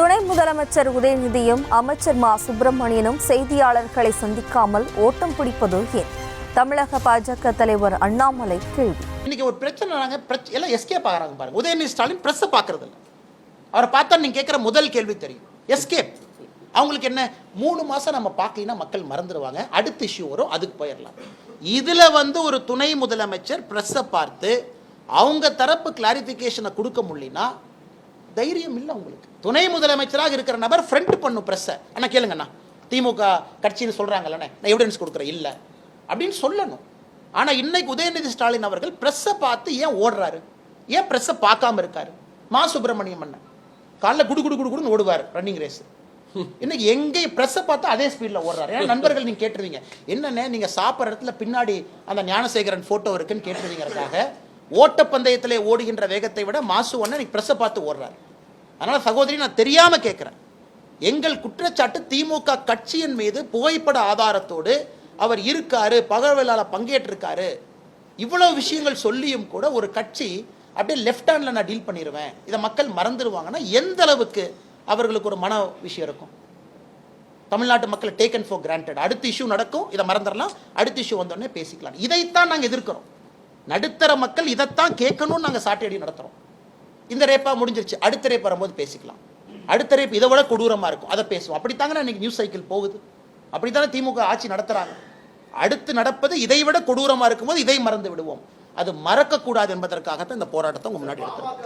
துணை முதலமைச்சர் உதயநிதியும் அமைச்சர் மா சுப்பிரமணியனும் செய்தியாளர்களை சந்திக்காமல் ஓட்டம் பிடிப்பது ஏன்? தமிழக பாஜக தலைவர் அண்ணாமலை கேள்வி. இன்னைக்கு ஒரு பிரச்சனை எல்லாம் எஸ்கேப் ஆகிறாங்க பாருங்க. உதயநிதி ஸ்டாலின் பிரஸ் பார்க்கறது இல்லை. அவரை பார்த்தா நீங்க கேட்குற முதல் கேள்வி தெரியும், எஸ்கேப். அவங்களுக்கு என்ன, 3 மாசம் நம்ம பார்க்கலன்னா மக்கள் மறந்துடுவாங்க, அடுத்த இஷ்யூ வரும், அதுக்கு போயிடலாம். இதுல ஒரு துணை முதலமைச்சர் பிரஸ்ஸை பார்த்து அவங்க தரப்பு கிளாரிபிகேஷனை கொடுக்க முடியலனா தைரியம் இல்லை உங்களுக்கு. துணை முதலமைச்சராக இருக்கிற நபர் ஃப்ரண்ட் பண்ணும் பிரஸ்ஸை. அண்ணா கேளுங்கண்ணா, திமுக கட்சின்னு சொல்றாங்கல்ல, நான் எவிடன்ஸ் கொடுக்குறேன் இல்லை அப்படின்னு சொல்லணும். ஆனால் இன்னைக்கு உதயநிதி ஸ்டாலின் அவர்கள் பிரஸ்ஸை பார்த்து ஏன் ஓடுறாரு? ஏன் பிரஸ்ஸை பார்க்காம இருக்காரு? மா சுப்பிரமணியம் அண்ணன் காலைல குடு குடு குடுன்னு ஓடுவார் ரன்னிங் ரேஸ். இன்னைக்கு எங்கே பிரஸ்ஸை பார்த்து அதே ஸ்பீடில் ஓடுறாரு. ஏன்னா நண்பர்கள் நீங்கள் கேட்டுருவீங்க, என்னென்ன நீங்கள் சாப்பிட்ற இடத்துல பின்னாடி அந்த ஞானசேகரன் ஃபோட்டோ இருக்குன்னு கேட்டுருவீங்கிறதுக்காக ஓட்டப்பந்தயத்திலே ஓடுகின்ற வேகத்தை விட மாசு ஒன்று இன்னைக்கு பிரஸ்ஸை பார்த்து ஓடுறாரு. அதனால் சகோதரி, நான் தெரியாமல் கேட்குறேன், எங்கள் குற்றச்சாட்டு திமுக கட்சியின் மீது புகைப்பட ஆதாரத்தோடு அவர் இருக்காரு, பகவலால் பங்கேற்றிருக்காரு, இவ்வளவு விஷயங்கள் சொல்லியும் கூட ஒரு கட்சி அப்படியே லெஃப்ட் ஹேண்டில் நான் டீல் பண்ணிடுவேன், இதை மக்கள் மறந்துடுவாங்கன்னா எந்த அளவுக்கு அவர்களுக்கு ஒரு மன விஷயம் இருக்கும்? தமிழ்நாட்டு மக்கள் டேக்கன் ஃபார் கிராண்டட். அடுத்த இஷ்யூ நடக்கும், இதை மறந்துடலாம், அடுத்த இஷ்யூ வந்தோடனே பேசிக்கலாம். இதைத்தான் நாங்கள் எதிர்க்கிறோம். நடுத்தர மக்கள் இதைத்தான் கேட்கணும்னு நாங்கள் சாட்டையடி நடத்துகிறோம். இந்த ரேப்பா முடிஞ்சிருச்சு, அடுத்த ரேப் வரும்போது பேசிக்கலாம். அடுத்த ரேப் இதை விட கொடூரமாக இருக்கும், அதை பேசுவோம். அப்படித்தாங்க இன்னைக்கு நியூஸ் சைக்கிள் போகுது. அப்படித்தானே திமுக ஆட்சி நடத்துறாங்க. அடுத்து நடப்பது இதை விட கொடூரமாக இருக்கும்போது இதை மறந்து விடுவோம். அது மறக்கக்கூடாது என்பதற்காகத்தான் இந்த போராட்டத்தை உங்க முன்னாடி எடுத்துறோம்.